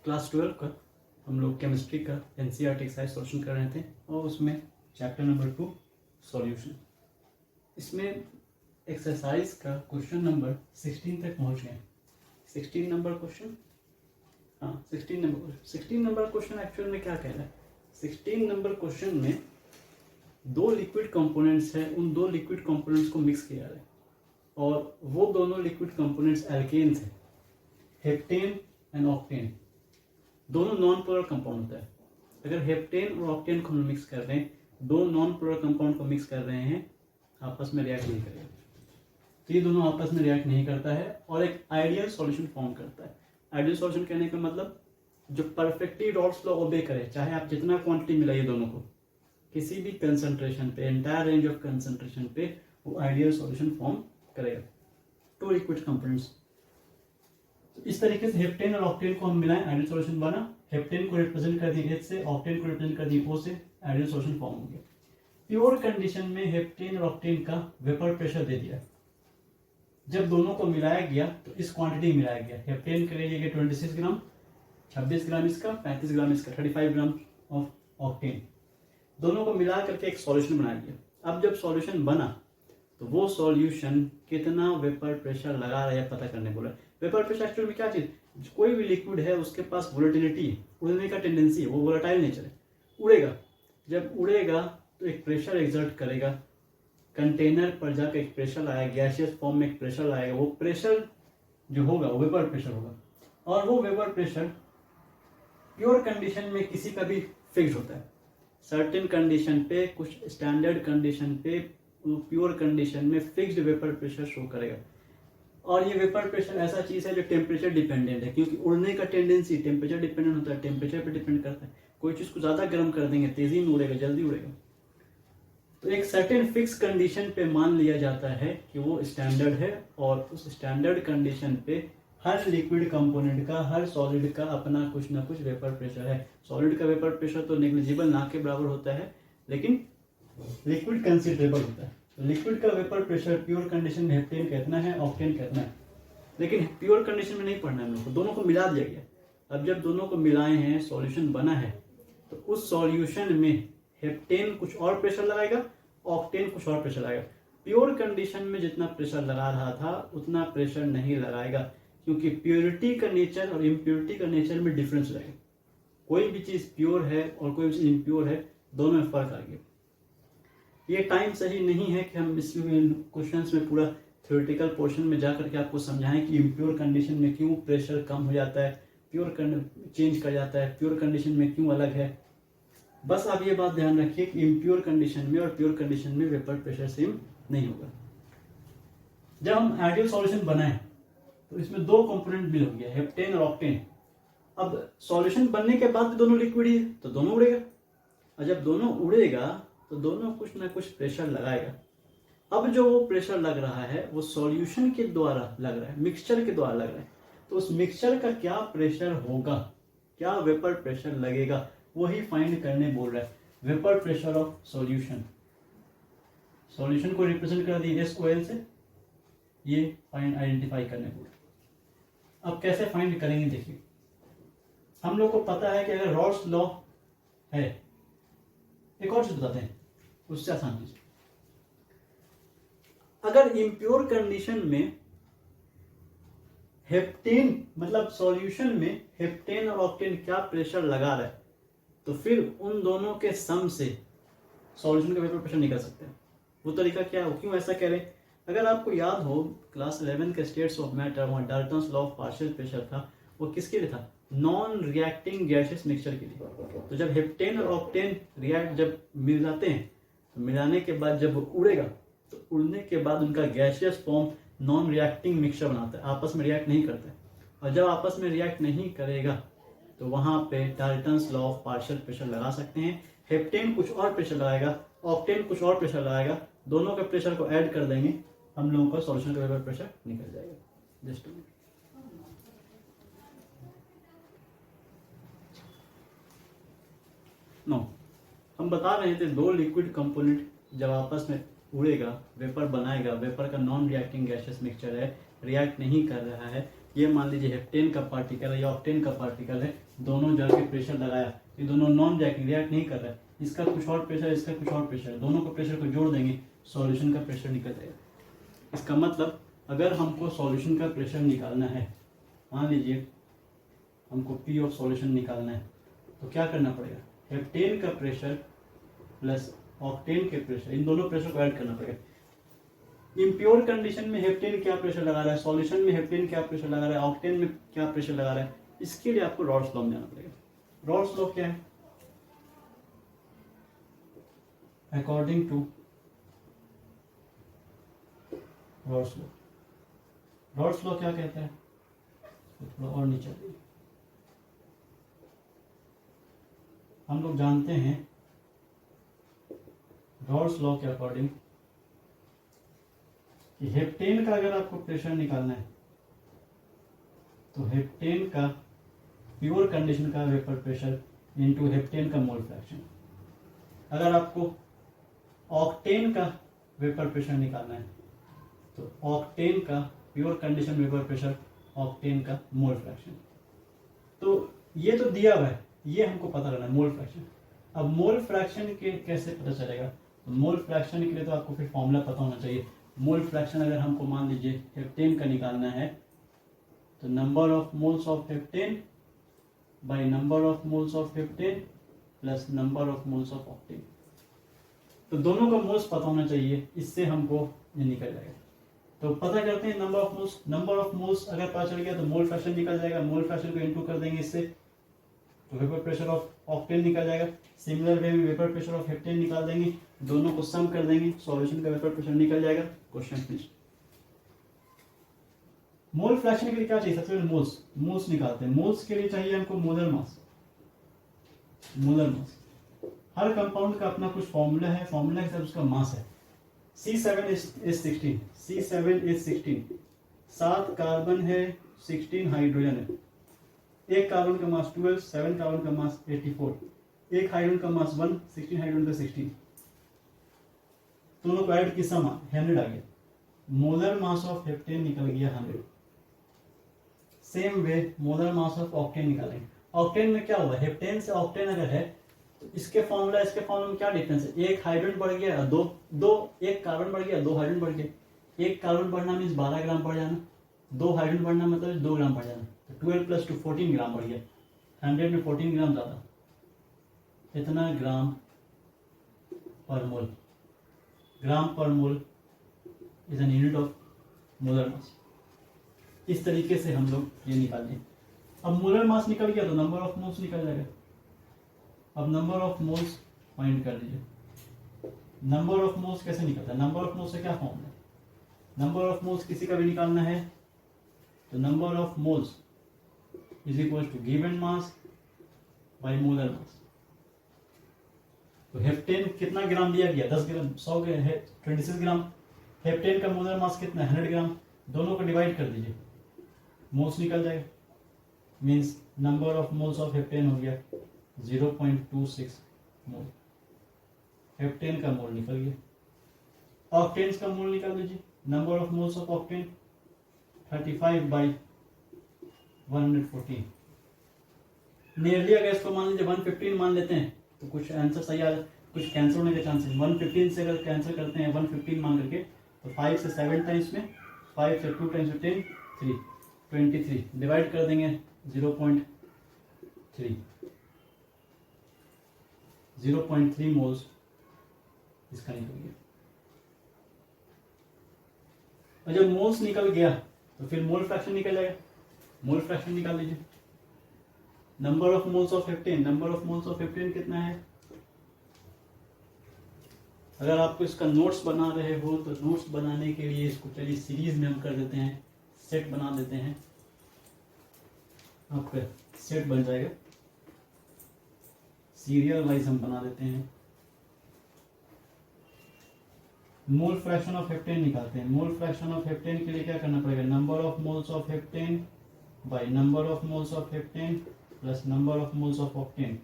Class 12 का हम लोग केमिस्ट्री का एनसीईआरटी एक्सरसाइज सॉल्यूशन कर रहे थे और उसमें चैप्टर नंबर 2 सॉल्यूशन, इसमें एक्सरसाइज का क्वेश्चन नंबर 16 तक पहुंच गए। 16 नंबर क्वेश्चन, हाँ 16 नंबर क्वेश्चन एक्चुअल में क्या कह रहा है। 16 नंबर क्वेश्चन में दो लिक्विड कंपोनेंट्स हैं, उन दो लिक्विड कंपोनेंट्स को मिक्स किया है और वो दोनों लिक्विड कंपोनेंट्स एल्केन्स हैं, हेप्टेन एंड ऑक्टेन। दोनों नॉन पोलर कंपाउंड होता है। अगर हेप्टेन और ऑक्टेन को हम मिक्स कर रहे हैं, दो नॉन पोलर कंपाउंड को मिक्स कर रहे हैं, आपस में रिएक्ट नहीं करेगा। तो ये दोनों आपस में रिएक्ट नहीं करता है और एक आइडियल सॉल्यूशन फॉर्म करता है। आइडियल सॉल्यूशन कहने का मतलब जो परफेक्टली रॉल्स लॉ ओबे करे, चाहे आप जितना क्वांटिटी मिलाइए दोनों को, किसी भी कंसंट्रेशन पे, एंटायर रेंज ऑफ कंसंट्रेशन पे, वो आइडियल सॉल्यूशन फॉर्म करेगा। टू लिक्विड कंपोनेंट्स, इस तरीके से हेप्टेन और ऑक्टेन को हम मिलाएं, आइडियल सॉल्यूशन बना। हेप्टेन को रिप्रेजेंट कर दिए H से, ऑक्टेन को रिप्रेजेंट कर दिए O से, आइडियल सॉल्यूशन फॉर्म हो गया। प्योर कंडीशन में हेप्टेन और ऑक्टेन का वेपर प्रेशर दे दिया। जब दोनों को मिलाया गया तो इस क्वांटिटी मिलाया गया। हेप्टेन के लिए 26 ग्राम, 26 ग्राम इसका, 35 ग्राम इसका, 35 ग्राम ऑफ ऑक्टेन। दोनों को मिला करके एक सॉल्यूशन बना दिया। अब जब सॉल्यूशन बना तो वो सॉल्यूशन कितना वेपर प्रेशर लगा रहा है पता करने बोला। वेपर प्रेशर एक्चुअल में क्या चीज, कोई भी लिक्विड है उसके पास वोलेटिलिटी है, उड़ने का टेंडेंसी है, वो वोलेटाइल नेचर है, उड़ेगा। जब उड़ेगा तो एक प्रेशर एक्सर्ट करेगा, कंटेनर पर जाकर एक प्रेशर आएगा, गैसियस फॉर्म में एक प्रेशर आएगा। वो प्रेशर जो होगा वो वेपर प्रेशर होगा और वो वेपर प्रेशर प्योर कंडीशन में किसी का भी फिक्स होता है। सर्टेन कंडीशन पे, कुछ स्टैंडर्ड कंडीशन पे, प्योर कंडीशन में फिक्स्ड वेपर प्रेशर शो करेगा। और ये वेपर प्रेशर ऐसा चीज है जो टेम्परेचर डिपेंडेंट है, क्योंकि उड़ने का टेंडेंसी टेम्परेचर डिपेंडेंट होता है, टेम्परेचर पे डिपेंड करता है। कोई चीज को ज्यादा गर्म कर देंगे, तेजी में उड़ेगा, जल्दी उड़ेगा। तो एक सर्टेन फिक्स कंडीशन पे मान लिया जाता है कि वो स्टैंडर्ड है और उस स्टैंडर्ड कंडीशन पे हर लिक्विड कंपोनेंट का, हर सॉलिड का अपना कुछ ना कुछ वेपर प्रेशर है। सॉलिड का वेपर प्रेशर तो नेग्लिजिबल, ना के बराबर होता है, लेकिन लिक्विड कंसिडरेबल होता है। तो लिक्विड का वेपर प्रेशर प्योर कंडीशन में हेप्टेन कितना है, ऑक्टेन कितना है, लेकिन प्योर कंडीशन में नहीं पढ़ना है हम लोग को, दोनों को मिला दिया गया। अब जब दोनों को मिलाए हैं, सॉल्यूशन बना है, तो उस सॉल्यूशन में हेप्टेन कुछ और प्रेशर लगाएगा, ऑक्टेन कुछ और प्रेशर लगाएगा। प्योर कंडीशन में जितना प्रेशर लगा रहा था उतना प्रेशर नहीं लगाएगा, क्योंकि प्योरिटी का नेचर और इम्प्योरिटी का नेचर में डिफरेंस रहेगा। कोई भी चीज प्योर है और कोई भी चीज इम्प्योर है, दोनों में फर्क आ गया। ये टाइम सही नहीं है कि हम इस क्वेश्चंस में पूरा थ्योरेटिकल पोर्शन में जाकर के आपको समझाएं कि इम्प्योर कंडीशन में क्यों प्रेशर कम हो जाता है, प्योर चेंज कर जाता है, प्योर कंडीशन में क्यों अलग है। बस आप ये बात ध्यान रखिए कि इम्प्योर कंडीशन में और प्योर कंडीशन में वेपर प्रेशर सेम नहीं होगा। जब हम आइडियल सॉल्यूशन बनाए तो इसमें दो कंपोनेंट मिल हो गया, हेप्टेन और ऑक्टेन। अब सॉल्यूशन बनने के बाद दोनों लिक्विड ही है तो दोनों उड़ेगा, और जब दोनों उड़ेगा तो दोनों कुछ ना कुछ प्रेशर लगाएगा। अब जो वो प्रेशर लग रहा है वो सॉल्यूशन के द्वारा लग रहा है, मिक्सचर के द्वारा लग रहा है। तो उस मिक्सचर का क्या प्रेशर होगा, क्या वेपर प्रेशर लगेगा, वही फाइंड करने बोल रहा है। Vapour pressure of solution, solution को रिप्रेजेंट कर दिया SOL से, ये फाइंड आइडेंटिफाई करने बोल रहा है। अब कैसे फाइंड करेंगे देखिए। हम लोग को पता है कि अगर रॉल्स लॉ है, एक और चीज बताते हैं उससे आसान चीज, अगर इम्प्योर कंडीशन में हेप्टेन, मतलब सॉल्यूशन में हेप्टेन और ऑक्टेन क्या प्रेशर लगा रहा है, तो फिर उन दोनों के सम से सॉल्यूशन का वेपर प्रेशर निकल सकते हैं। वो तरीका क्या है, क्यों ऐसा कह रहे हैं। अगर आपको याद हो क्लास 11 के स्टेट्स ऑफ मैटर, वहाँ Dalton's law of partial pressure था, वो किसके लिए था, नॉन रिएक्टिंग गैसेस मिक्सचर के लिए। तो जब हेप्टेन और ऑक्टेन रिएक्ट जब मिल जाते हैं, तो मिलाने के बाद जब उड़ेगा तो उड़ने के बाद उनका gaseous form non reacting mixture बनाता है, आपस में रिएक्ट नहीं करता है। और जब आपस में रिएक्ट नहीं करेगा तो वहां पे Dalton's law of partial pressure लगा सकते हैं। हेप्टेन कुछ और प्रेशर लगाएगा, ऑक्टेन कुछ और प्रेशर लगाएगा, दोनों के प्रेशर को ऐड कर देंगे, हम लोगों का सॉल्यूशन का वेपर प्रेशर निकल जाएगा। जस्ट नो, हम बता रहे थे दो लिक्विड कंपोनेंट जब आपस में उड़ेगा, वेपर बनाएगा, वेपर का नॉन रिएक्टिंग गैसियस मिक्सचर है, रिएक्ट नहीं कर रहा है, ये मान लीजिए हेप्टेन का पार्टिकल है या ऑक्टेन का पार्टिकल है, दोनों जाके प्रेशर लगाया, ये दोनों नॉन रिएक्ट नहीं कर रहा है, इसका कुछ और प्रेशर, इसका कुछ और प्रेशर, दोनों को प्रेशर को जोड़ देंगे, सॉल्यूशन का प्रेशर निकल जाएगा। इसका मतलब अगर हमको सॉल्यूशन का प्रेशर निकालना है, मान लीजिए हमको पी ऑफ सॉल्यूशन निकालना है, तो क्या करना पड़ेगा, हेप्टेन का प्रेशर प्लस ऑक्टेन के प्रेशर, इन दोनों प्रेशर को ऐड करना पड़ेगा। इम्प्योर कंडीशन में हेप्टेन क्या प्रेशर लगा रहा है, सॉल्यूशन में हेप्टेन क्या प्रेशर लगा रहा है, ऑक्टेन में क्या प्रेशर लगा रहा है, इसके लिए आपको रॉल्स लॉ में जाना पड़ेगा। रॉल्स लॉ क्या है, according to Raoult's law, Raoult's law क्या कहता है, थोड़ा और नीचे हम लोग जानते हैं रॉल्स लॉ के अकॉर्डिंग कि हेप्टेन का अगर आपको प्रेशर निकालना है तो हेप्टेन का प्योर कंडीशन का वेपर प्रेशर इनटू हेप्टेन का मोल फ्रैक्शन। अगर आपको ऑक्टेन का वेपर प्रेशर निकालना है तो ऑक्टेन का pure condition vapour pressure, octane का मोल फ्रैक्शन। तो ये तो दिया हुआ है, ये हमको पता करना है मोल फ्रैक्शन। अब मोल फ्रैक्शन के कैसे पता चलेगा, तो मोल फ्रैक्शन के लिए तो आपको फिर फॉर्मूला पता होना चाहिए। मोल फ्रैक्शन अगर हमको मान लीजिए हेप्टेन का निकालना है तो number of moles of heptane by number of moles of heptane plus number of moles of octane, तो दोनों का मोल्स पता होना चाहिए, इससे हमको ये निकल जाएगा। तो पता करते हैं number of moles, number of moles अगर पता चल गया तो मोल फ्रैक्शन निकल जाएगा, मोल फ्रैक्शन को इनटू कर देंगे इससे तो वेपर प्रेशर ऑफ ऑक्टेन निकल जाएगा। सिमिलर वे में वेपर प्रेशर ऑफ हेप्टेन निकाल देंगे, दोनों को सम कर देंगे, सॉल्यूशन का वेपर प्रेशर निकल जाएगा। Question finish. मोल फ्रैक्शन के लिए क्या चाहिए, सबसे पहले मोल्स, मोल्स निकालते हैं। मोल्स के लिए चाहिए हमको मोलर मास, मोलर मास। हर कंपाउंड का अपना कुछ फॉर्मूला है, फॉर्मूला के साथ उसका मास है। C7H16, C7H16, 7 कार्बन है, 16 हाइड्रोजन है, एक कार्बन का मास 12, 7 कार्बन का मास 84, एक हाइड्रोजन का मास 1, 16 हाइड्रोजन का 16, दोनों को ऐड की सम 100 आ गया। मोलर मास ऑफ हेप्टेन निकल गया 100। Same way molar mass of octane निकालेंगे। ऑक्टेन में क्या हुआ, हेप्टेन से ऑक्टेन अगर है तो इसके फॉर्मूला इसके फॉर्मूला में क्या डिफरेंस है, एक हाइड्रोजन बढ़ गया, एक कार्बन बढ़ गया, 2 हाइड्रोजन बढ़ गया। एक कार्बन बढ़ना मीन्स 12 ग्राम बढ़ जाना, 2 हाइड्रोजन बढ़ना मतलब 2 ग्राम बढ़ जाना, तो 12 + 2 14 ग्राम बढ़ गया। 100 में 14 ग्राम ज्यादा, इतना ग्राम पर मोल, ग्राम पर mole is an unit of molar mass. इस तरीके से हम लोग ये निकाल लें। अब मोलर मास निकल गया तो नंबर ऑफ मोल्स निकल जाएगा। अब नंबर ऑफ मोल्स फाइंड कर लीजिए। नंबर ऑफ मोल्स कैसे निकलता है, नंबर ऑफ मोल्स से क्या फॉर्मूला है, नंबर ऑफ मोल्स किसी का भी निकालना है तो number of moles is equal to given mass by molar mass. तो हेप्टेन कितना ग्राम दिया गया, 10 ग्राम, 100 ग्राम, 26 ग्राम। हेप्टेन का मोलर मास कितना है, 100 ग्राम। दोनों को डिवाइड कर दीजिए, मोल्स निकल जाएगा। Means number of moles of heptane हो गया 0.26 मोल। हेप्टेन का मोल निकल गया। ऑक्टेन्स का मोल निकाल लीजिए। Number of moles of octane 35/114। Nearly अगर इसको मान लीजिए 115 मान लेते हैं तो कुछ आंसर सही आ, कुछ कैंसिल होने के चांसेस। 115 से अगर कैंसिल करते हैं 115 मान करके तो 5 से 7 टाइम्स में, 5 से 2 टाइम्स में 10, 3, 23 डिवाइड कर देंगे 0.3, 0.3 मोल्स इसका निकल गया। और जब मोल्स निकल गया तो फिर मोल फ्रैक्शन निकल जाएगा। मोल फ्रैक्शन निकाल लीजिए। Number of moles of heptane, number of moles of heptane कितना है। अगर आपको इसका नोट्स बना रहे हो तो नोट्स बनाने के लिए इसको चलिए सीरीज में हम कर देते हैं, सेट बना देते हैं, आपका सेट बन जाएगा। सीरियल वाइज हम बना देते हैं। मोल फ्रैक्शन ऑफ हेप्टेन निकालते हैं। मोल फ्रैक्शन ऑफ हेप्टेन के लिए क्या करना पड़ेगा, number of moles of heptane by number of moles of heptane plus number of moles of octane.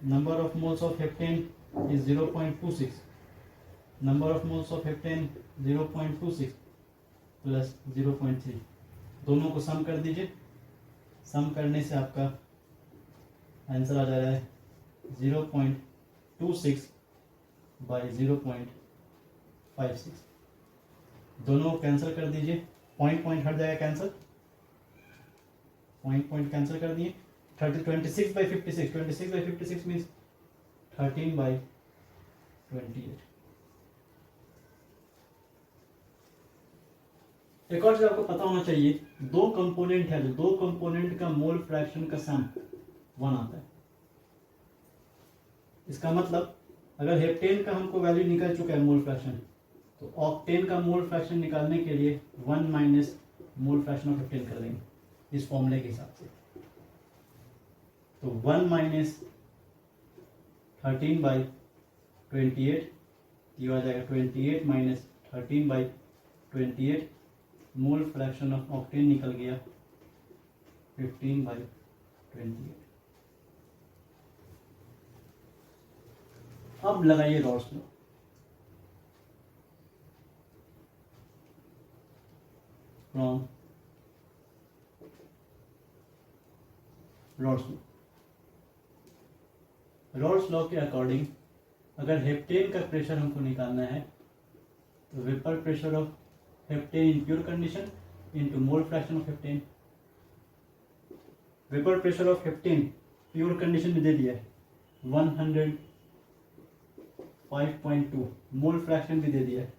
Number of moles of heptane is 0.26, number of moles of heptane 0.26 plus 0.3, दोनों को सम कर दीजिए। सम करने से आपका आंसर आ जा रहा है 0.26 बाई 0.56। दोनों को कैंसिल कर दीजिए, पॉइंट पॉइंट हट जाएगा कैंसिल, पॉइंट पॉइंट कैंसिल कर दिए। 26 बाई 56, 26 बाई 56 मीन्स 13 बाई 28। एक और चीज आपको पता होना चाहिए, दो कंपोनेंट है, जो दो कंपोनेंट का मोल फ्रैक्शन का सम 1 आता है। इसका मतलब अगर हेप्टेन का हमको वैल्यू निकल चुका है मोल फ्रैक्शन, तो ऑक्टेन का मोल फ्रैक्शन निकालने के लिए 1 minus mole fraction of heptane कर देंगे इस फॉर्मूले के हिसाब से। तो 1 माइनस 13 बाई 28, ये आ जाएगा 28 minus 13 by 28, mole fraction of octane निकल गया 15 बाई 28। अब लगाइए rods law. From rods law, rods law के अकॉर्डिंग अगर हेप्टेन का प्रेशर हमको निकालना है तो vapour pressure of heptane in pure condition into mole fraction of heptane. Vapour pressure of heptane pure condition में दे दिया है 105.2, मोल फ्रैक्शन भी दे दिया है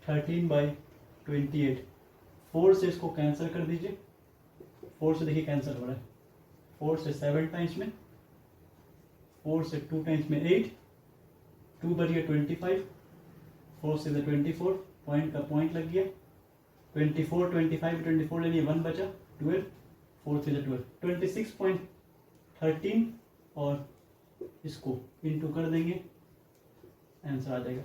13 बाई 28। 4 से इसको कैंसिल कर दीजिए, 4 से देखिए कैंसिल हो रहा है, 4 से 7 टाइम्स में, 4 से 2 टाइम्स में 8, 2 बच गया 25, 4 से 24, पॉइंट का पॉइंट लग गया 24, 25 24 ले लिए 1 बचा 12, 4 से 12, 26.13 और इसको इनटू कर देंगे, आंसर आ जाएगा।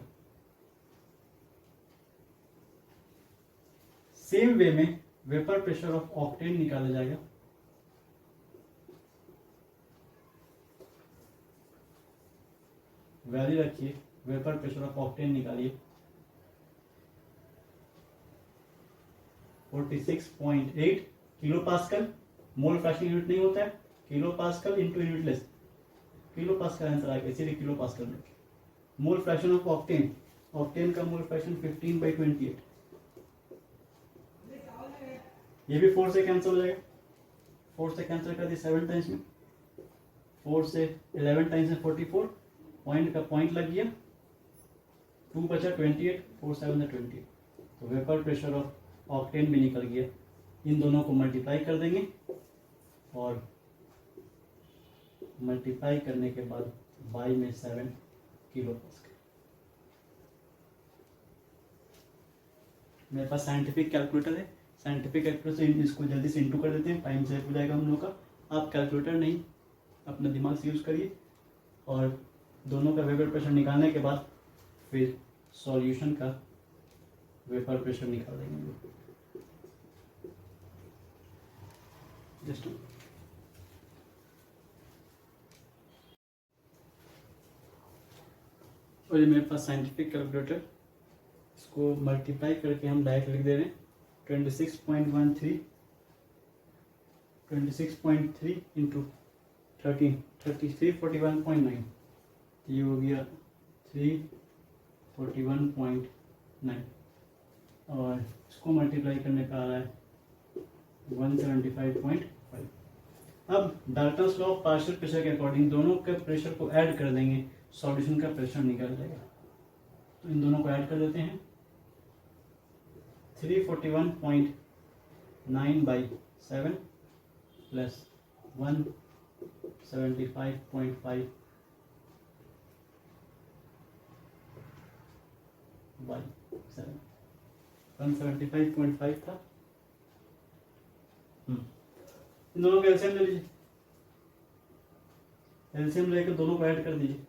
सेम वे में वेपर प्रेशर ऑफ ऑक्टेन निकाला जाएगा। वैल्यू रखिए, वेपर प्रेशर ऑफ ऑक्टेन निकालिए 46.8 kilo pascal, mole fraction unit नहीं होता है, kilo pascal into unitless, kilo pascal answer आएगा, इसीलिए किलो पास्कल में। Mole fraction of octane, octane का मोल फ्रैक्शन 15 बाई 28, ये भी 4 से कैंसिल हो जाएगा, 4 से कैंसिल कर दिया 7 टाइम्स में, 4 से 11 टाइम्स में 44, पॉइंट का पॉइंट लग गया 2 बचा 28, 4 7 28, तो वेपर प्रेशर ऑफ ऑक्टेन भी निकल गया। इन दोनों को मल्टीप्लाई कर देंगे और मल्टीप्लाई करने के बाद बाई में 7 किलो पास्कल। मेरे पास साइंटिफिक कैलकुलेटर है, साइंटिफिक कैलकुलेटर से इसको जल्दी से इंटू कर देते हैं, टाइम सेव हो जाएगा हम लोग का। आप कैलकुलेटर नहीं, अपना दिमाग से यूज करिए और दोनों का वेपर प्रेशर निकालने के बाद फिर सॉल्यूशन का वेपर प्रेशर निकाल देंगे। जस्ट और ये मेरे पास साइंटिफिक कैलकुलेटर, इसको मल्टीप्लाई करके हम डायरेक्ट लिख दे रहे हैं 26.13 इंटू 13 341.9, ये हो गया 341.9 और इसको मल्टीप्लाई करने का आ रहा है 175.5। अब Dalton's law of partial pressure के अकॉर्डिंग दोनों के प्रेशर को ऐड कर देंगे, सॉल्यूशन का प्रेशर निकल जाएगा। तो इन दोनों को ऐड कर देते हैं, 341.9 बाई 7 प्लस 175.5 बाई 7, 175.5 था। इन दोनों का एलसीएम ले लीजिए, एलसीएम लेकर दोनों को ऐड कर दीजिए,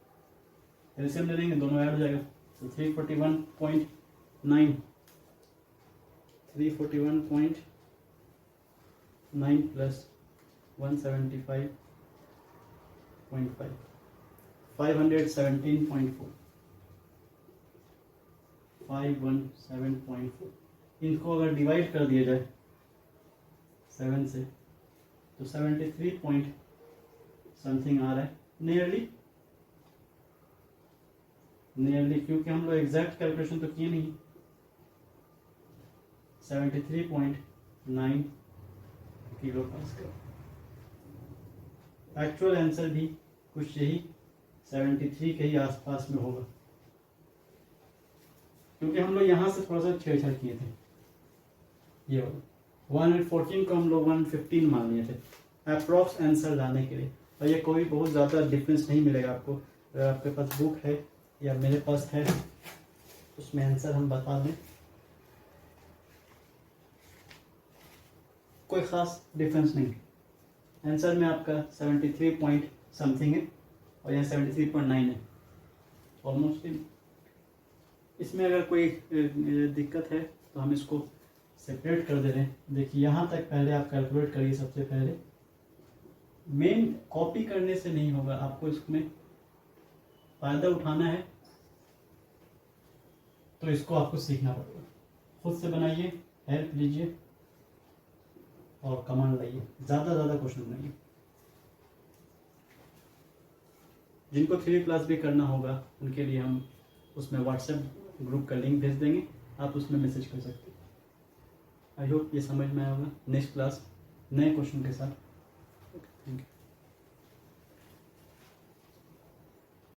एलसीएम ले लेंगे दोनों ऐड हो जाएगा। तो 341.9 प्लस 175.5 517.4 517.4। इनको अगर डिवाइड कर दिया जाए 7 से, तो 73 पॉइंट समथिंग आ रहा है, नियरली, क्योंकि हम लोग एग्जैक्ट कैलकुलेशन तो किए नहीं। 73.9 किलो पास्कल। एक्चुअल आंसर भी कुछ यही 73 के ही आसपास में होगा, क्योंकि हम लोग यहाँ से थोड़ा सा छेड़छाड़ किए थे। ये होगा 114 को हम लोग 115 मान लिए थे अप्रॉक्स आंसर लाने के लिए। और ये कोई बहुत ज़्यादा डिफरेंस नहीं मिलेगा आपको। अगर आपके पास बुक है या मेरे पास है, उसमें आंसर हम बता दें, कोई ख़ास डिफरेंस नहीं। आंसर में आपका 73 पॉइंट समथिंग है और यहाँ 73.9 है, ऑलमोस्ट। इसमें अगर कोई दिक्कत है तो हम इसको सेपरेट कर दे रहे हैं। देखिए यहाँ तक पहले आप कैलकुलेट करिए। सबसे पहले मेन कॉपी करने से नहीं होगा, आपको इसमें फ़ायदा उठाना है तो इसको आपको सीखना पड़ेगा। खुद से बनाइए, हेल्प लीजिए और कमांड लाइए, ज़्यादा क्वेश्चन बनाइए। जिनको 3 क्लास भी करना होगा उनके लिए हम उसमें व्हाट्सएप ग्रुप का लिंक भेज देंगे, आप उसमें मैसेज कर सकते हैं। आई होप ये समझ में आया होगा। नेक्स्ट क्लास नए क्वेश्चन के साथ